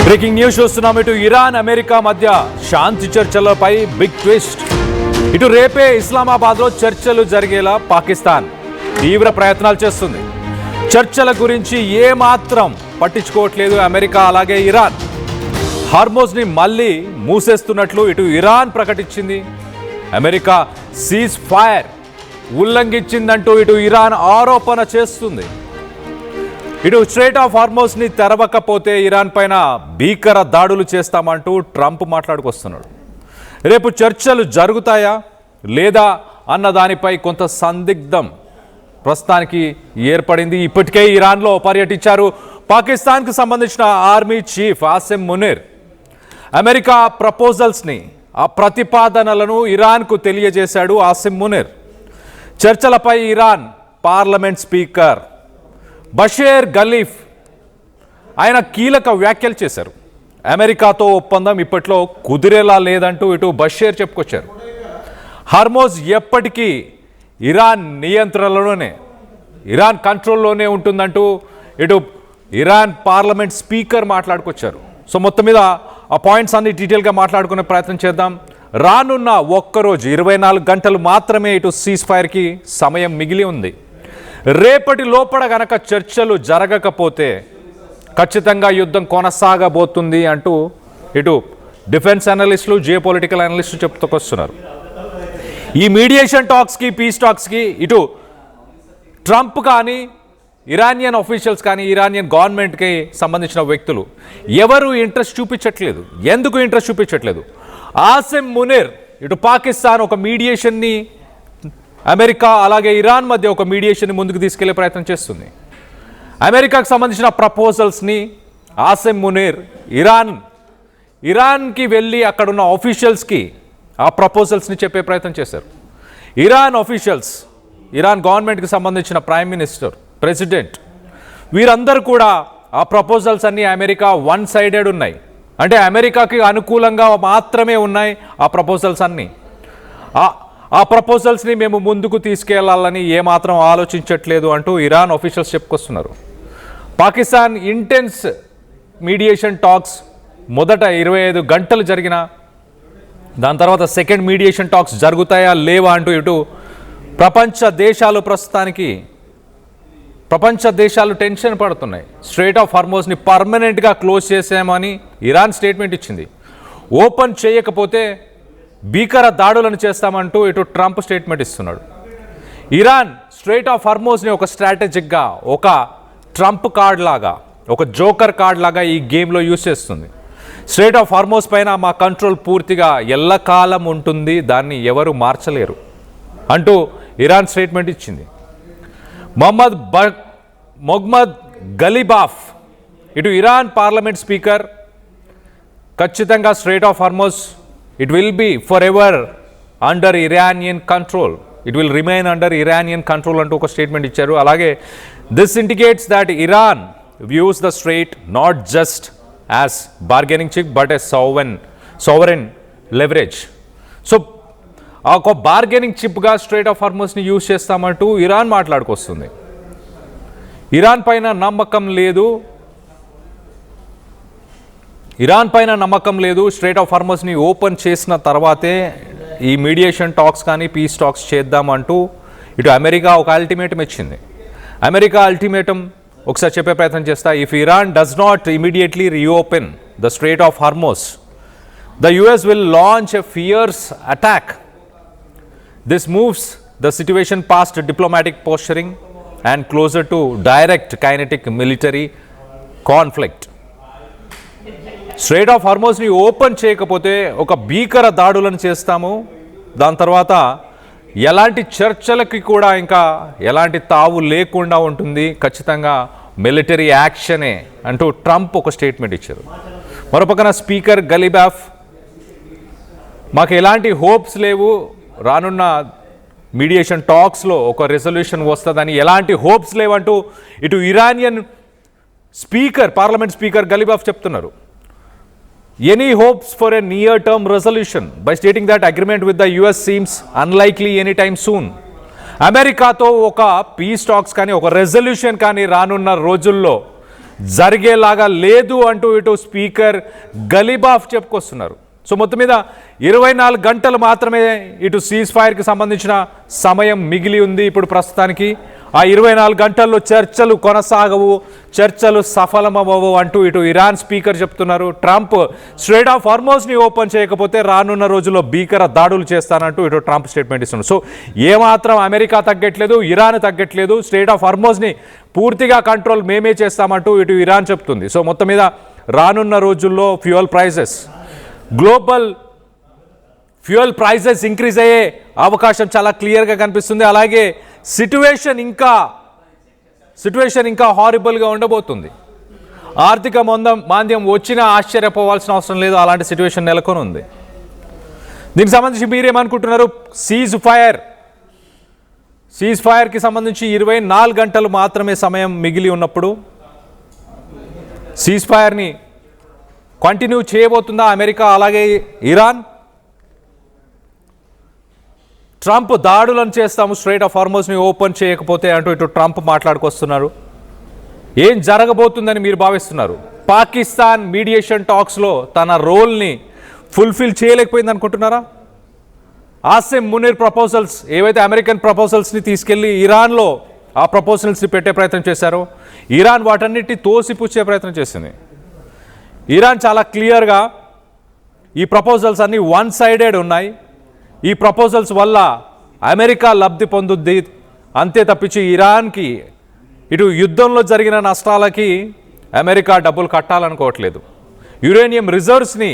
Breaking news చూస్తున్నాం. ఇటు Iran America మధ్య శాంతి చర్చలపై బిగ్ ట్విస్ట్. ఇటు రేపే ఇస్లామాబాద్లో చర్చలు జరిగేలా పాకిస్తాన్ తీవ్ర ప్రయత్నాలు చేస్తుంది. చర్చల గురించి ఏమాత్రం పట్టించుకోవట్లేదు అమెరికా అలాగే ఇరాన్. హార్మోజ్ని మళ్ళీ మూసేస్తున్నట్లు ఇటు ఇరాన్ ప్రకటించింది. అమెరికా సీజ్ ఫైర్ ఉల్లంఘించిందంటూ ఇటు ఇరాన్ ఆరోపణ చేస్తుంది. ఇటు స్ట్రెయిట్ ఆఫ్ హార్మోజ్ని తెరవకపోతే ఇరాన్ పైన భీకర దాడులు చేస్తామంటూ ట్రంప్ మాట్లాడుకొస్తున్నాడు. రేపు చర్చలు జరుగుతాయా లేదా అన్న దానిపై కొంత సందిగ్ధం ప్రస్తుతానికి ఏర్పడింది. ఇప్పటికే ఇరాన్లో పర్యటించారు పాకిస్తాన్కి సంబంధించిన army chief Asim Munir. America ప్రపోజల్స్ని ఆ ప్రతిపాదనలను ఇరాన్కు తెలియజేశాడు ఆసిమ్ మునీర్. చర్చలపై Iran parliament speaker Bashir Galif ఆయన కీలక వ్యాఖ్యలు చేశారు. అమెరికాతో ఒప్పందం ఇప్పట్లో కుదిరేలా లేదంటూ ఇటు బషీర్ చెప్పుకొచ్చారు. హార్మోజ్ ఎప్పటికీ ఇరాన్ నియంత్రణలోనే, ఇరాన్ కంట్రోల్లోనే ఉంటుందంటూ ఇటు ఇరాన్ పార్లమెంట్ స్పీకర్ మాట్లాడుకొచ్చారు. సో మొత్తం మీద ఆ పాయింట్స్ అన్ని డీటెయిల్గా మాట్లాడుకునే ప్రయత్నం చేద్దాం. రానున్న ఒక్కరోజు 24 గంటలు మాత్రమే ఇటు సీజ్ ఫైర్కి సమయం మిగిలి ఉంది. రేపటి లోపల గనక చర్చలు జరగకపోతే ఖచ్చితంగా యుద్ధం కొనసాగబోతుంది అంటూ ఇటు డిఫెన్స్ అనలిస్టులు, జియోపొలిటికల్ అనలిస్టులు చెప్తుకొస్తున్నారు. ఈ మీడియేషన్ టాక్స్కి, పీస్ టాక్స్కి ఇటు ట్రంప్ కానీ, ఇరానియన్ ఆఫీషియల్స్ కానీ, ఇరానియన్ గవర్నమెంట్కి సంబంధించిన వ్యక్తులు ఎవరు ఇంట్రెస్ట్ చూపించట్లేదు. ఎందుకు ఇంట్రెస్ట్ చూపించట్లేదు? ఆసిమ్ మునీర్ ఇటు పాకిస్తాన్ ఒక మీడియేషన్ని, అమెరికా అలాగే ఇరాన్ మధ్య ఒక మీడియేషన్ని ముందుకు తీసుకెళ్లే ప్రయత్నం చేస్తుంది. అమెరికాకు సంబంధించిన ప్రపోజల్స్ని ఆసిమ్ మునీర్ ఇరాన్కి వెళ్ళి అక్కడున్న ఆఫీషియల్స్కి ఆ ప్రపోజల్స్ని చెప్పే ప్రయత్నం చేశారు. ఇరాన్ ఆఫీషియల్స్, ఇరాన్ గవర్నమెంట్కి సంబంధించిన ప్రైమ్ మినిస్టర్, ప్రెసిడెంట్, వీరందరూ కూడా ఆ ప్రపోజల్స్ అన్నీ అమెరికా వన్ సైడెడ్ ఉన్నాయి. అంటే అమెరికాకి అనుకూలంగా మాత్రమే ఉన్నాయి ఆ ప్రపోజల్స్ అన్నీ. ఆ ప్రపోజల్స్ని మేము ముందుకు తీసుకెళ్లాలని ఏమాత్రం ఆలోచించట్లేదు అంటూ ఇరాన్ ఆఫీషియల్స్ చెప్పుకొస్తున్నారు. పాకిస్తాన్ ఇంటెన్స్ మీడియేషన్ టాక్స్ మొదట 25 గంటలు జరిగిన దాని తర్వాత సెకండ్ మీడియేషన్ టాక్స్ జరుగుతాయా లేవా అంటూ ఇటు ప్రపంచ దేశాలు టెన్షన్ పడుతున్నాయి. స్ట్రెయిట్ ఆఫ్ హార్మోజ్ని పర్మనెంట్గా క్లోజ్ చేసామని ఇరాన్ స్టేట్మెంట్ ఇచ్చింది. ఓపెన్ చేయకపోతే భీకర దాడులను చేస్తామంటూ ఇటు ట్రంప్ స్టేట్మెంట్ ఇస్తున్నాడు. ఇరాన్ స్ట్రెయిట్ ఆఫ్ హార్మోజ్ని ఒక స్ట్రాటజిక్గా, ఒక ట్రంప్ కార్డ్ లాగా, ఒక జోకర్ కార్డ్ లాగా ఈ గేమ్లో యూజ్ చేస్తుంది. స్ట్రెయిట్ ఆఫ్ హార్మోజ్ పైన మా కంట్రోల్ పూర్తిగా ఎల్లకాలం ఉంటుంది, దాన్ని ఎవరు మార్చలేరు అంటూ ఇరాన్ స్టేట్మెంట్ ఇచ్చింది. మొహమ్మద్ గలీబాఫ్ ఇటు ఇరాన్ పార్లమెంట్ స్పీకర్ ఖచ్చితంగా straight of Hormuz it will be forever under Iranian control. It will remain under Iranian control అంటూ ఒక స్టేట్మెంట్ ఇచ్చారు. అలాగే this indicates that Iran views the strait not just as bargaining chip but as sovereign leverage. So ఒక bargaining చిప్గా strait of హార్మోజ్ని use చేస్తామంటూ Iran మాట్లాడుకొస్తుంది. Iran పైన నమ్మకం లేదు. స్ట్రెయిట్ ఆఫ్ హార్మోజ్ని ఓపెన్ చేసిన తర్వాతే ఈ మీడియేషన్ టాక్స్ కానీ, పీస్ టాక్స్ చేద్దామంటూ ఇటు అమెరికా ఒక అల్టిమేటం ఇచ్చింది. అమెరికా అల్టిమేటం ఒకసారి చెప్పే ప్రయత్నం చేస్తా. If Iran does not immediately reopen the strait of Hormuz, the US will launch a fierce attack. This moves the situation past diplomatic posturing and closer to direct kinetic military conflict. Strait of హార్మోజ్ని open చేయకపోతే ఒక భీకర దాడులను చేస్తాము. దాని తర్వాత ఎలాంటి చర్చలకి కూడా ఇంకా ఎలాంటి తావు లేకుండా ఉంటుంది, ఖచ్చితంగా మిలిటరీ యాక్షనే అంటూ ట్రంప్ ఒక స్టేట్మెంట్ ఇచ్చారు. మరోపక్కన స్పీకర్ గలీబాఫ్ మాకు ఎలాంటి హోప్స్ లేవు, రానున్న మీడియేషన్ టాక్స్లో ఒక రెజల్యూషన్ వస్తుందని ఎలాంటి హోప్స్ లేవంటూ ఇటు ఇరానియన్ స్పీకర్, పార్లమెంట్ స్పీకర్ గలీబాఫ్ చెప్తున్నారు. Any hopes for a near-term resolution by stating that agreement with the US seems unlikely anytime soon. అమెరికాతో ఒక పీస్ టాక్స్ కానీ, ఒక రెజల్యూషన్ కానీ రానున్న రోజుల్లో జరిగేలాగా లేదు అంటూ ఇటు స్పీకర్ గలీబాఫ్ చెప్పుకొస్తున్నారు. సో మొత్తం మీద 24 గంటలు మాత్రమే ఇటు సీజ్ ఫైర్కి సంబంధించిన సమయం మిగిలి ఉంది. ఇప్పుడు ప్రస్తుతానికి ఆ 24 గంటల్లో చర్చలు కొనసాగవు, చర్చలు సఫలమవ్వవు అంటూ ఇటు ఇరాన్ స్పీకర్ చెప్తున్నారు. ట్రంప్ స్ట్రెయిట్ ఆఫ్ హార్మోజ్ని ఓపెన్ చేయకపోతే రానున్న రోజుల్లో భీకర దాడులు చేస్తానంటూ ఇటు ట్రంప్ స్టేట్మెంట్ ఇస్తున్నారు. సో ఏమాత్రం అమెరికా తగ్గట్లేదు, ఇరాన్ తగ్గట్లేదు. స్ట్రెయిట్ ఆఫ్ హార్మోజ్ని పూర్తిగా కంట్రోల్ మేమే చేస్తామంటూ ఇటు ఇరాన్ చెప్తుంది. సో మొత్తం మీద రానున్న రోజుల్లో గ్లోబల్ ఫ్యూయల్ ప్రైజెస్ ఇంక్రీజ్ అయ్యే అవకాశం చాలా క్లియర్గా కనిపిస్తుంది. అలాగే సిట్యువేషన్ ఇంకా హారిబుల్గా ఉండబోతుంది. ఆర్థిక మాంద్యం వచ్చినా ఆశ్చర్యపోవాల్సిన అవసరం లేదు, అలాంటి సిట్యువేషన్ నెలకొని ఉంది. దీనికి సంబంధించి మీరేమనుకుంటున్నారు? సీజ్ ఫైర్కి సంబంధించి 24 గంటలు మాత్రమే సమయం మిగిలి ఉన్నప్పుడు సీజ్ ఫైర్ని కంటిన్యూ చేయబోతుందా అమెరికా అలాగే ఇరాన్? ట్రంప్ దాడులను చేస్తాము స్ట్రెయిట్ ఆఫ్ హార్మోజ్ని ఓపెన్ చేయకపోతే అంటూ ఇటు ట్రంప్ మాట్లాడుకొస్తున్నారు. ఏం జరగబోతుందని మీరు భావిస్తున్నారు? పాకిస్తాన్ మీడియేషన్ టాక్స్లో తన రోల్ని ఫుల్ఫిల్ చేయలేకపోయింది అనుకుంటున్నారా? ఆసిమ్ మునీర్ ప్రపోజల్స్ ఏవైతే అమెరికన్ ప్రపోజల్స్ని తీసుకెళ్లి ఇరాన్లో ఆ ప్రపోజల్స్ని పెట్టే ప్రయత్నం చేశారో ఇరాన్ వాటన్నిటిని తోసిపుచ్చే ప్రయత్నం చేసింది. ఇరాన్ చాలా క్లియర్గా ఈ ప్రపోజల్స్ అన్నీ వన్ సైడెడ్ ఉన్నాయి, ఈ ప్రపోజల్స్ వల్ల అమెరికా లబ్ధి పొందుద్ది అంతే తప్పించి ఇరాన్కి ఇటు యుద్ధంలో జరిగిన నష్టాలకి అమెరికా డబ్బులు కట్టాలనుకోవట్లేదు. యురేనియం రిజర్వ్స్ని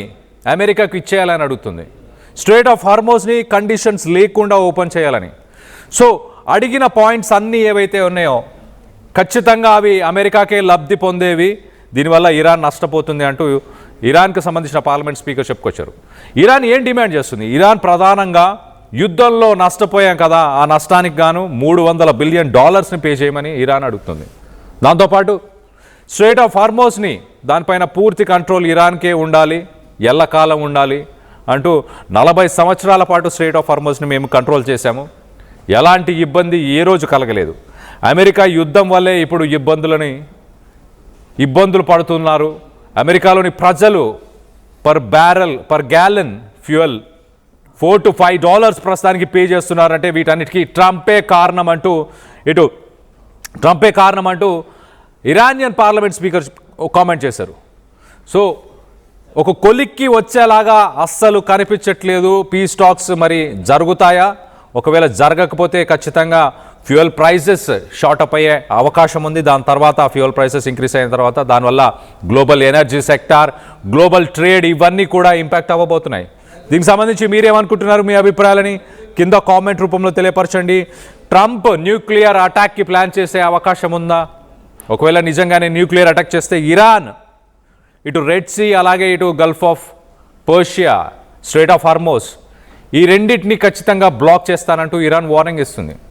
అమెరికాకు ఇచ్చేయాలని అడుగుతుంది. స్ట్రెయిట్ ఆఫ్ హార్మోజ్ని కండిషన్స్ లేకుండా ఓపెన్ చేయాలని. సో అడిగిన పాయింట్స్ అన్నీ ఏవైతే ఉన్నాయో ఖచ్చితంగా అవి అమెరికాకే లబ్ధి పొందేవి, దీనివల్ల ఇరాన్ నష్టపోతుంది అంటూ ఇరాన్కి సంబంధించిన పార్లమెంట్ స్పీకర్ చెప్పుకొచ్చారు. ఇరాన్ ఏం డిమాండ్ చేస్తుంది? ఇరాన్ ప్రధానంగా యుద్ధంలో నష్టపోయాం కదా, ఆ నష్టానికి గాను $300 బిలియన్ పే చేయమని ఇరాన్ అడుగుతుంది. దాంతోపాటు స్ట్రెయిట్ ఆఫ్ హార్మోజ్ని దానిపైన పూర్తి కంట్రోల్ ఇరాన్కే ఉండాలి, ఎల్లకాలం ఉండాలి అంటూ 40 సంవత్సరాల పాటు స్ట్రెయిట్ ఆఫ్ హార్మోజ్ని మేము కంట్రోల్ చేశాము, ఎలాంటి ఇబ్బంది ఏ రోజు కలగలేదు. అమెరికా యుద్ధం వల్లే ఇప్పుడు ఇబ్బందులు పడుతున్నారు. అమెరికాలోని ప్రజలు పర్ గ్యాలన్ ఫ్యూయల్ $4 to $5 ప్రస్తుతానికి పే చేస్తున్నారంటే వీటన్నిటికీ ట్రంపే కారణం అంటూ ఇరానియన్ పార్లమెంట్ స్పీకర్ కామెంట్ చేశారు. సో ఒక కొలిక్కి వచ్చేలాగా అస్సలు కనిపించట్లేదు. పీస్ టాక్స్ మరి జరుగుతాయా? ఒకవేళ జరగకపోతే ఖచ్చితంగా ఫ్యూయల్ ప్రైజెస్ షార్ట్ అప్ అయ్యే అవకాశం ఉంది. దాని తర్వాత ఫ్యూయల్ ప్రైసెస్ ఇంక్రీస్ అయిన తర్వాత దానివల్ల global energy sector, global trade ఇవన్నీ కూడా ఇంపాక్ట్ అవ్వబోతున్నాయి. దీనికి సంబంధించి మీరేమనుకుంటున్నారు? మీ అభిప్రాయాలని కింద కామెంట్ రూపంలో తెలియపరచండి. ట్రంప్ న్యూక్లియర్ అటాక్కి ప్లాన్ చేసే అవకాశం ఉందా? ఒకవేళ నిజంగానే న్యూక్లియర్ అటాక్ చేస్తే ఇరాన్ ఇటు రెడ్ సీ అలాగే ఇటు Gulf of Persia, straight of Hormuz ఈ రెండింటిని ఖచ్చితంగా బ్లాక్ చేస్తానంటూ ఇరాన్ వార్నింగ్ ఇస్తుంది.